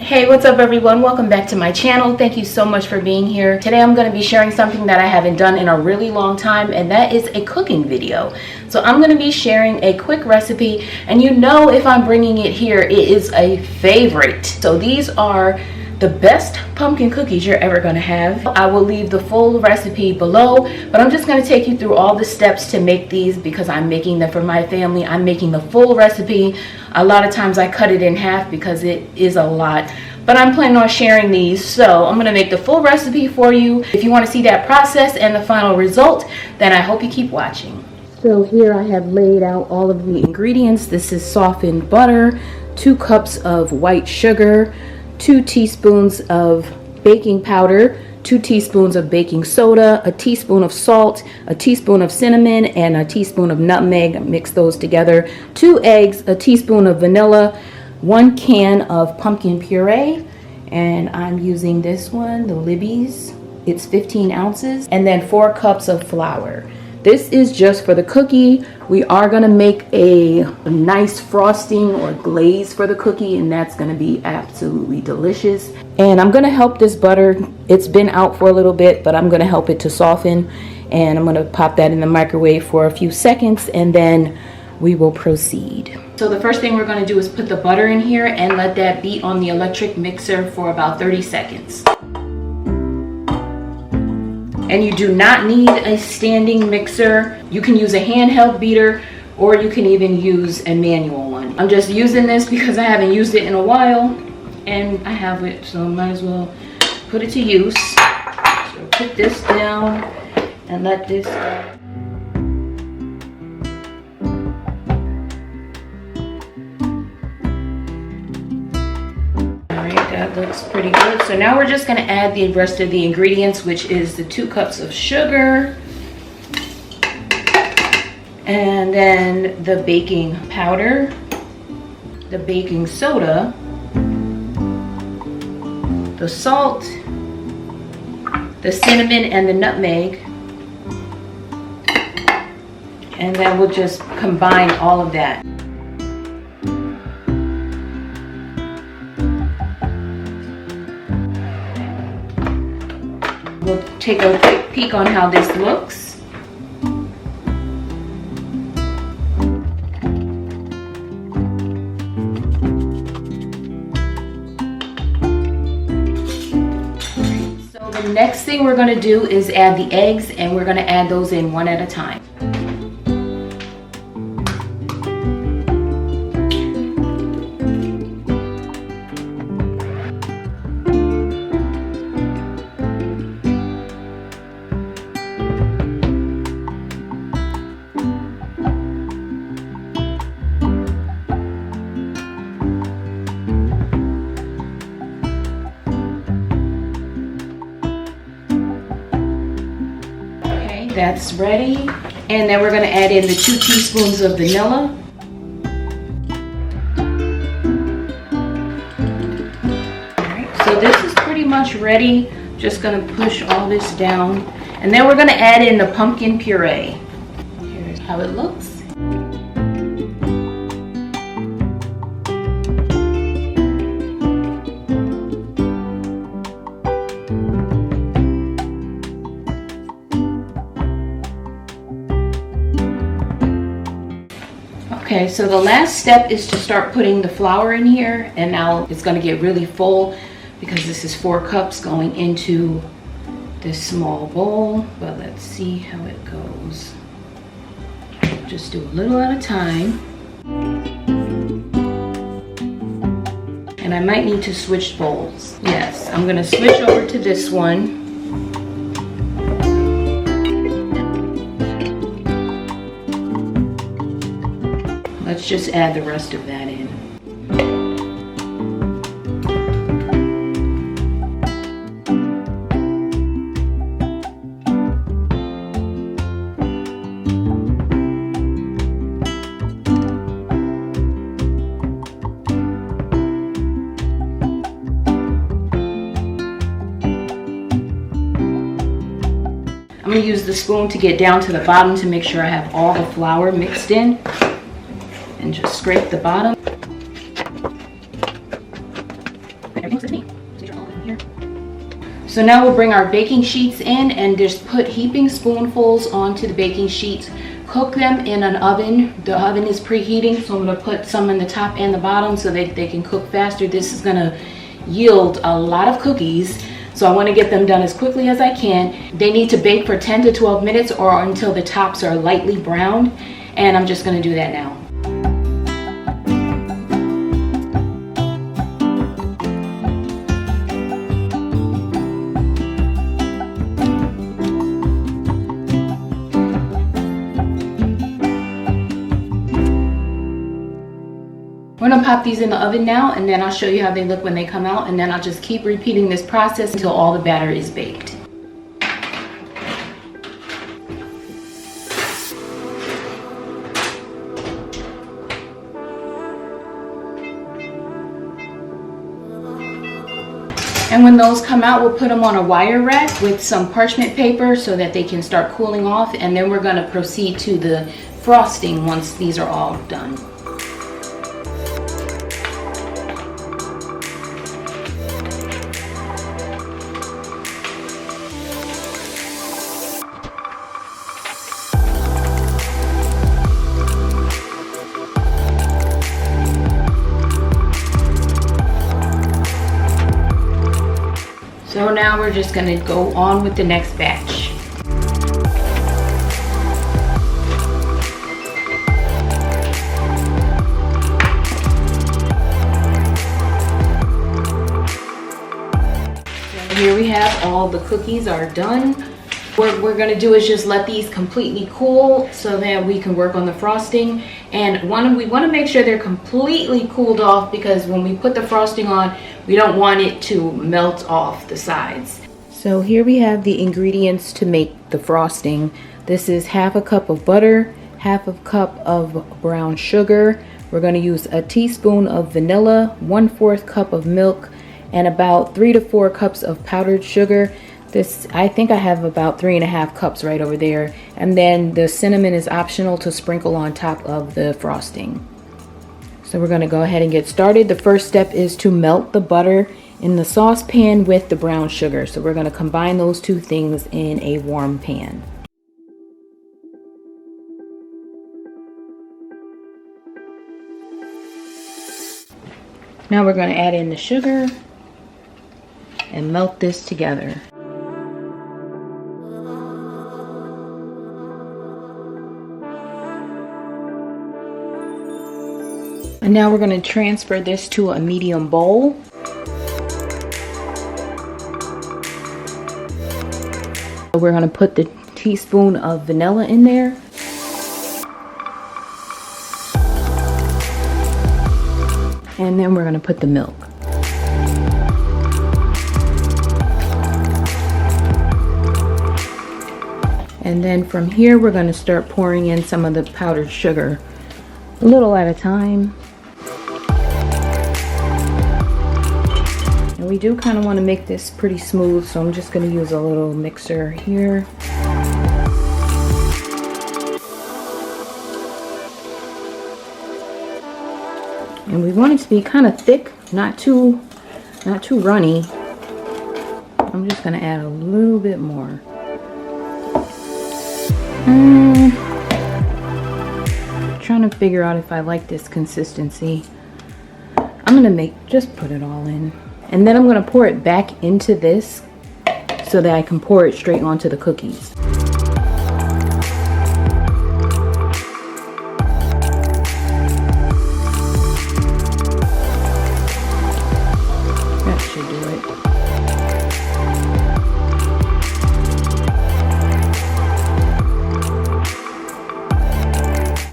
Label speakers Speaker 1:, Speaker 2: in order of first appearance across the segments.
Speaker 1: Hey, what's up everyone? Welcome back to my channel. Thank you so much for being here. Today I'm going to be sharing something that I haven't done in a really long time, and that is a cooking video. So I'm going to be sharing a quick recipe, and you know if I'm bringing it here, it is a favorite. So these are the best pumpkin cookies you're ever going to have. I will leave the full recipe below, but I'm just going to take you through all the steps to make these because I'm making them for my family. I'm making the full recipe. A lot of times I cut it in half because it is a lot, but I'm planning on sharing these, so I'm going to make the full recipe for you. If you want to see that process and the final result, then I hope you keep watching. So here I have laid out all of the ingredients. This is softened butter, 2 cups of white sugar, 2 teaspoons of baking powder, 2 teaspoons of baking soda, a teaspoon of salt, a teaspoon of cinnamon, and a teaspoon of nutmeg. Mix those together. 2 eggs, a teaspoon of vanilla, 1 can of pumpkin puree, and I'm using this one, the Libby's. It's 15 ounces, and then 4 cups of flour. This is just for the cookie. We are gonna make a nice frosting or glaze for the cookie, and that's gonna be absolutely delicious. And I'm gonna help this butter. It's been out for a little bit, but I'm gonna help it to soften. And I'm gonna pop that in the microwave for a few seconds, and then we will proceed. So the first thing we're gonna do is put the butter in here and let that beat on the electric mixer for about 30 seconds. And you do not need a standing mixer. You can use a handheld beater, or you can even use a manual one. I'm just using this because I haven't used it in a while, and I have it, so I might as well put it to use. So put this down and let this go. That looks pretty good. So now we're just going to add the rest of the ingredients, which is the 2 cups of sugar, and then the baking powder, the baking soda, the salt, the cinnamon, and the nutmeg, and then we'll just combine all of that. We'll take a quick peek on how this looks. So the next thing we're going to do is add the eggs, and we're going to add those in one at a time. That's ready, and then we're going to add in the 2 teaspoons of vanilla. Alright, so this is pretty much ready. Just going to push all this down, and then we're going to add in the pumpkin puree. Here's how it looks. Okay, so the last step is to start putting the flour in here, and now it's going to get really full because this is 4 cups going into this small bowl, but let's see how it goes. Just do a little at a time. And I might need to switch bowls. Yes, I'm going to switch over to this one. Let's just add the rest of that in. I'm going to use the spoon to get down to the bottom to make sure I have all the flour mixed in. And just scrape the bottom. everything's with me. These are all in here. So now we'll bring our baking sheets in and just put heaping spoonfuls onto the baking sheets. Cook them in an oven. The oven is preheating, so I'm gonna put some in the top and the bottom so that they can cook faster. This is gonna yield a lot of cookies, so I wanna get them done as quickly as I can. They need to bake for 10 to 12 minutes or until the tops are lightly browned, and I'm just gonna do that now. We're gonna pop these in the oven now, and then I'll show you how they look when they come out, and then I'll just keep repeating this process until all the batter is baked. And when those come out, we'll put them on a wire rack with some parchment paper so that they can start cooling off, and then we're gonna proceed to the frosting once these are all done. So now we're just gonna go on with the next batch. So here we have all the cookies are done. What we're gonna do is just let these completely cool so that we can work on the frosting. And we wanna make sure they're completely cooled off, because when we put the frosting on, we don't want it to melt off the sides. So here we have the ingredients to make the frosting. This is half a cup of butter, half a cup of brown sugar. We're gonna use a teaspoon of vanilla, 1/4 cup of milk, and about 3 to 4 cups of powdered sugar. I think I have about 3.5 cups right over there. And then the cinnamon is optional to sprinkle on top of the frosting. So we're gonna go ahead and get started. The first step is to melt the butter in the saucepan with the brown sugar. So we're gonna combine those two things in a warm pan. Now we're gonna add in the sugar and melt this together. And now we're going to transfer this to a medium bowl. We're going to put the teaspoon of vanilla in there. And then we're going to put the milk. And then from here we're going to start pouring in some of the powdered sugar, a little at a time. And we do kind of want to make this pretty smooth, so I'm just going to use a little mixer here. And we want it to be kind of thick, not too runny. I'm just going to add a little bit more. Trying to figure out if I like this consistency. I'm gonna just put it all in, and then I'm gonna pour it back into this so that I can pour it straight onto the cookies. That should do it.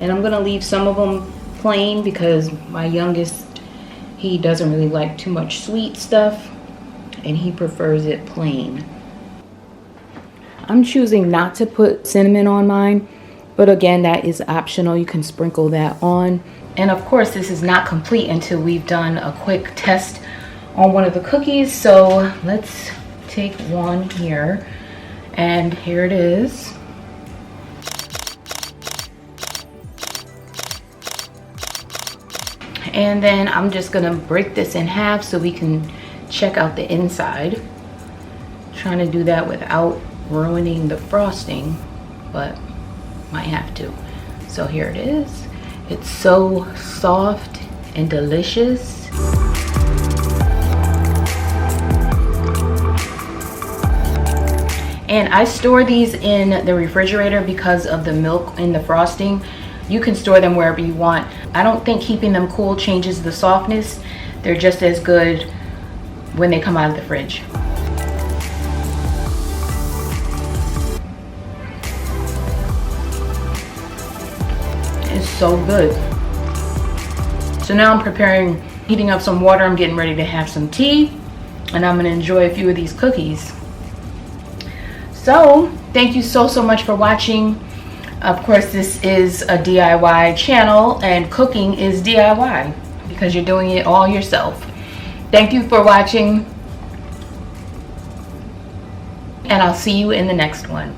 Speaker 1: And I'm gonna leave some of them plain because my youngest, he doesn't really like too much sweet stuff and he prefers it plain. I'm choosing not to put cinnamon on mine, but again, that is optional. You can sprinkle that on. And of course, this is not complete until we've done a quick test on one of the cookies. So let's take one here, and here it is. And then I'm just gonna break this in half so we can check out the inside. Trying to do that without ruining the frosting, but might have to. So here it is. It's so soft and delicious. And I store these in the refrigerator because of the milk in the frosting. You can store them wherever you want. I don't think keeping them cool changes the softness. They're just as good when they come out of the fridge. It's so good. So now I'm heating up some water. I'm getting ready to have some tea, and I'm gonna enjoy a few of these cookies. So thank you so much for watching. Of course, this is a DIY channel, and cooking is DIY because you're doing it all yourself. Thank you for watching, and I'll see you in the next one.